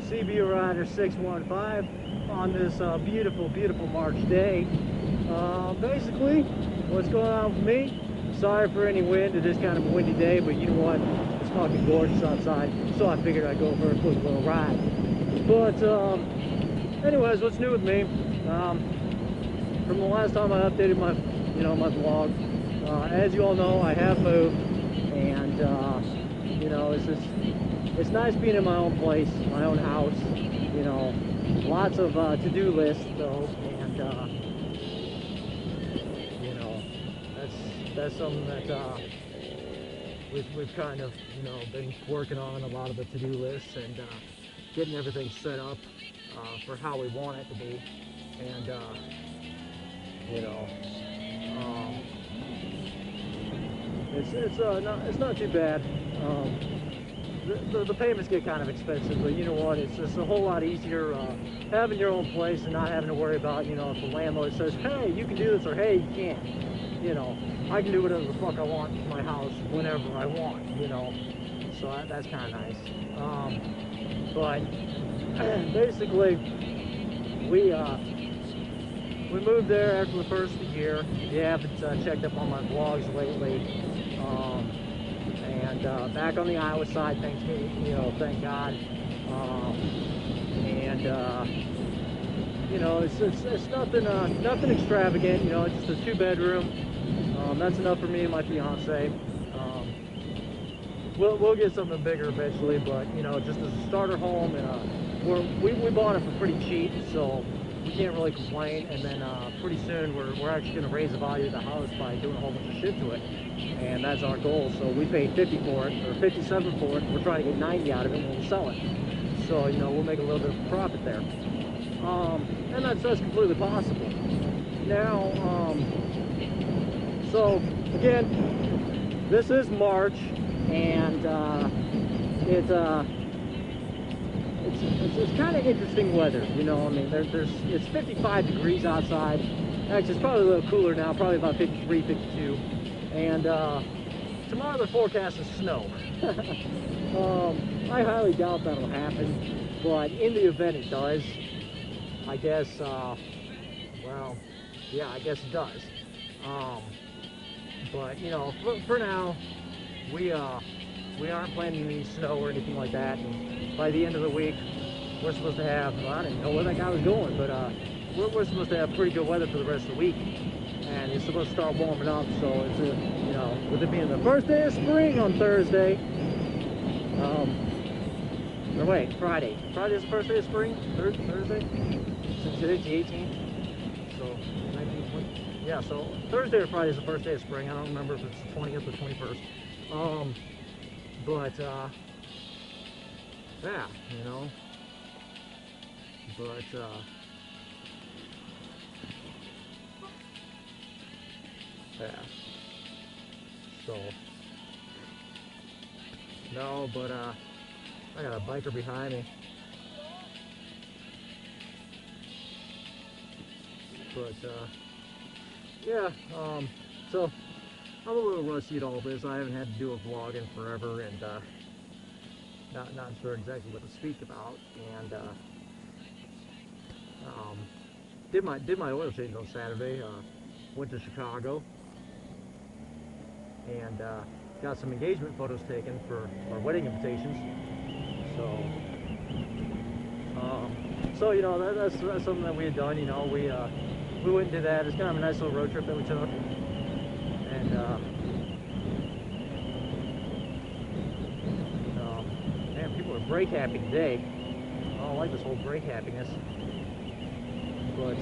CB Rider 615 on this beautiful, beautiful March day. Basically, what's going on with me? Sorry for any wind. It is kind of a windy day, but you know what? It's fucking gorgeous outside, so I figured I'd go for a quick little ride. But anyways, what's new with me? From the last time I updated my, my vlog, as you all know, I have moved, and it's nice being in my own place, my own house. Lots of to-do lists though, and that's something that we've kind of been working on, a lot of the to-do lists, and getting everything set up for how we want it to be, and it's not too bad. The payments get kind of expensive, but you know what? It's just a whole lot easier having your own place and not having to worry about, if the landlord says, hey, you can do this, or hey, you can't. I can do whatever the fuck I want in my house whenever I want, so that's kind of nice. But basically, we moved there after the first of the year. If you haven't checked up on my vlogs lately, and back on the Iowa side, thank God. It's nothing extravagant. It's just a 2-bedroom. That's enough for me and my fiance. We'll get something bigger eventually, but just as a starter home, and we bought it for pretty cheap, so we can't really complain. And then pretty soon we're actually going to raise the value of the house by doing a whole bunch of shit to it, and that's our goal. So we paid 50 for it, or 57 for it. We're trying to get 90 out of it, and we'll sell it. So we'll make a little bit of a profit there, and that's completely possible. Now, so again, this is March, and it's kind of interesting weather. It's 55 degrees outside. Actually, it's probably a little cooler now, probably about 53, 52. And tomorrow the forecast is snow. I highly doubt that'll happen, but in the event it does, I guess, well, yeah, I guess it does. But for now, we aren't planning any snow or anything like that. And by the end of the week, we're supposed to have, well, I didn't know where that guy was going, but we're supposed to have pretty good weather for the rest of the week, and it's supposed to start warming up. So it's with it being the first day of spring on Thursday, or wait, Friday is the first day of spring. Thursday, since today's the 18th, so 19th, 20th. Yeah, so Thursday or Friday is the first day of spring. I don't remember if it's the 20th or 21st. But yeah, but yeah, so no, but I got a biker behind me, but yeah, so I'm a little rusty at all this. I haven't had to do a vlog in forever, and not sure exactly what to speak about. And did my oil change on Saturday. Went to Chicago, and got some engagement photos taken for our wedding invitations. So that's something that we had done. We went and did that. It's kind of a nice little road trip that we took. And man, people are brake happy today. I don't like this whole brake happiness, but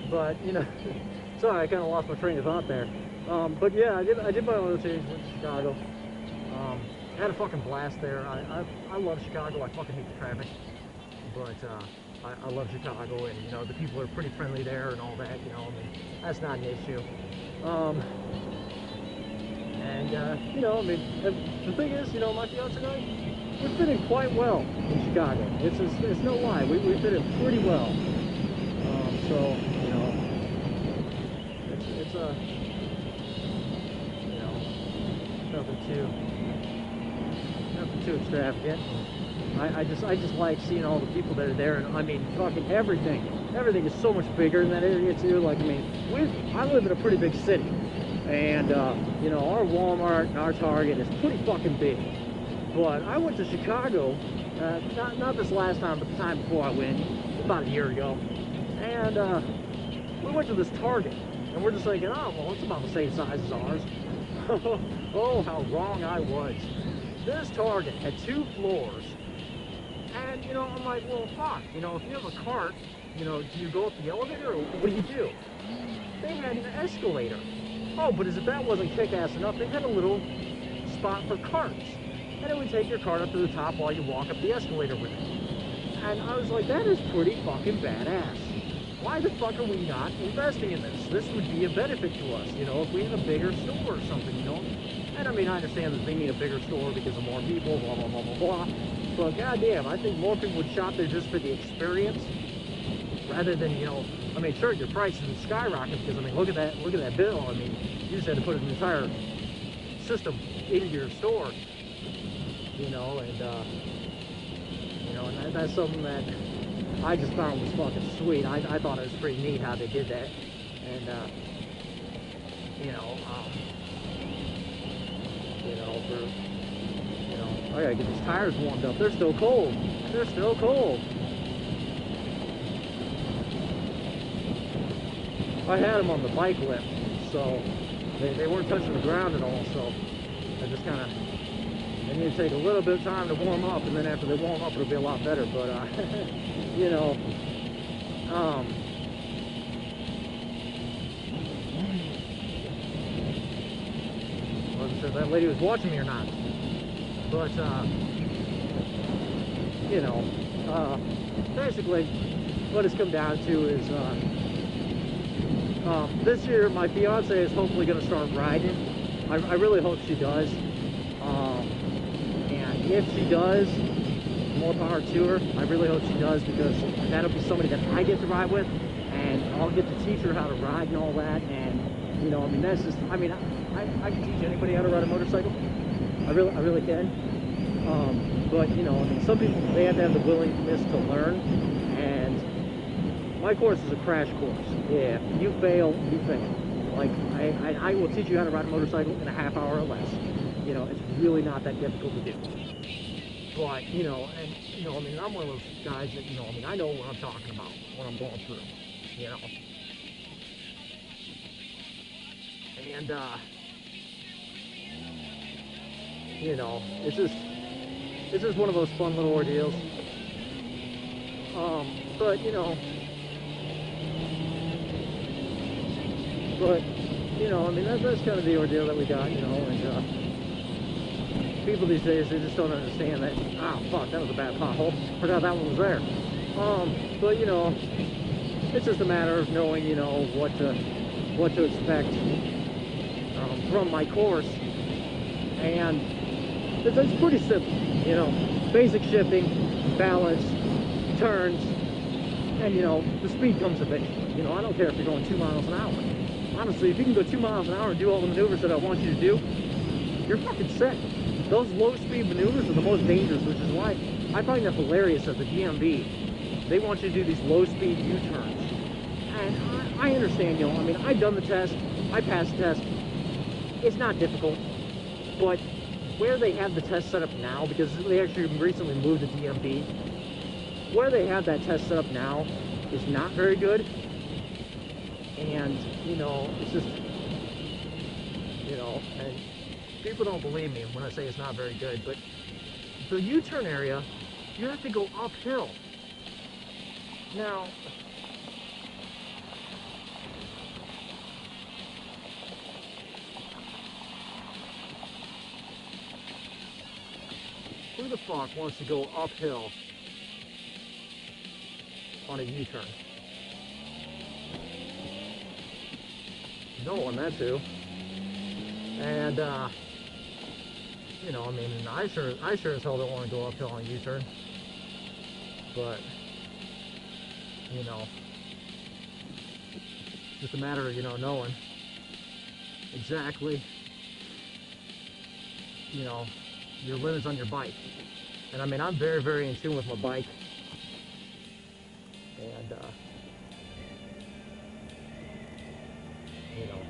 but sorry, I kind of lost my train of thought there. But yeah, I did my oil change in Chicago. I had a fucking blast there. I love Chicago. I fucking hate the traffic, but I love Chicago, and the people are pretty friendly there and all that. I mean, that's not an issue. And the thing is, my fiance and I, we fit in quite well in Chicago. It's no lie. We fit in pretty well. So, you know, it's a, you know, nothing too extravagant. I just like seeing all the people that are there, and I mean, fucking everything is so much bigger in that area too. Like, I mean, I live in a pretty big city, and you know, our Walmart and our Target is pretty fucking big. But I went to Chicago, not this last time, but the time before I went, about a year ago, and we went to this Target, and we're just thinking, oh, well, it's about the same size as ours. Oh, how wrong I was. This Target had 2 floors, and, you know, I'm like, well, fuck, you know, if you have a cart, you know, do you go up the elevator, or what do you do? They had an escalator. Oh, but as if that wasn't kick-ass enough, they had a little spot for carts. And it would take your cart up to the top while you walk up the escalator with it. And I was like, that is pretty fucking badass. Why the fuck are we not investing in this? This would be a benefit to us, you know, if we had a bigger store or something, you know? And I mean, I understand that they need a bigger store because of more people, blah, blah, blah, blah, blah. But goddamn, I think more people would shop there just for the experience rather than, you know, I mean, sure, your prices would skyrocket because, I mean, look at that bill. I mean, you just had to put an entire system into your store. You know, and you know, and that's something that I just found was fucking sweet. I thought it was pretty neat how they did that, and you know, for, you know, I gotta get these tires warmed up. They're still cold. They're still cold. I had them on the bike lift, so they weren't touching the ground at all. So I just kind of. They need to take a little bit of time to warm up, and then after they warm up, it'll be a lot better. But, you know, I wasn't sure if that lady was watching me or not. But, you know, basically, what it's come down to is, this year, my fiance is hopefully going to start riding. I really hope she does. If she does, more power to her. I really hope she does, because that'll be somebody that I get to ride with, and I'll get to teach her how to ride and all that. And, you know, I mean, that's just, I mean, I can teach anybody how to ride a motorcycle. I really can. But, you know, I mean, some people, they have to have the willingness to learn, and my course is a crash course. Yeah, you fail, you fail. Like, I will teach you how to ride a motorcycle in a half hour or less. You know, it's really not that difficult to do. But, you know, and, you know, I mean, I'm one of those guys that, you know, I mean, I know what I'm talking about, what I'm going through, you know. And, you know, it's just one of those fun little ordeals. But, you know, I mean, that's kind of the ordeal that we got, you know, and, people these days, they just don't understand that, oh, fuck, that was a bad pothole. Forgot that one was there. But, you know, it's just a matter of knowing, you know, what to expect from my course. And it's pretty simple, you know, basic shifting, balance, turns, and, you know, the speed comes eventually. You know, I don't care if you're going 2 miles an hour. Honestly, if you can go 2 miles an hour and do all the maneuvers that I want you to do, you're fucking set. Those low-speed maneuvers are the most dangerous, which is why I find that hilarious at the DMV. They want you to do these low-speed U-turns. And I understand, you know, I mean, I've done the test. I passed the test. It's not difficult. But where they have the test set up now, because they actually recently moved to DMV, where they have that test set up now is not very good. And, you know, it's just, you know, and people don't believe me when I say it's not very good, but the U-turn area, you have to go uphill. Now, who the fuck wants to go uphill on a U-turn? No one, that's who. And, you know, I mean, I sure as hell don't want to go uphill on a U-turn. But, you know, it's just a matter of, you know, knowing exactly, you know, your limits on your bike. And I mean, I'm very, very in tune with my bike. And, you know,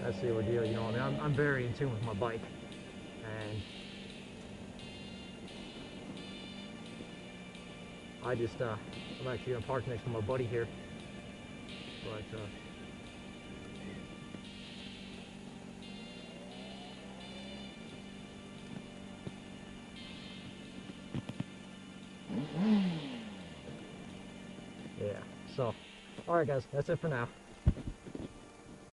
that's the ordeal, you know, I mean, I'm very in tune with my bike. And I just, I'm actually gonna park next to my buddy here. But, yeah, so, alright guys, that's it for now.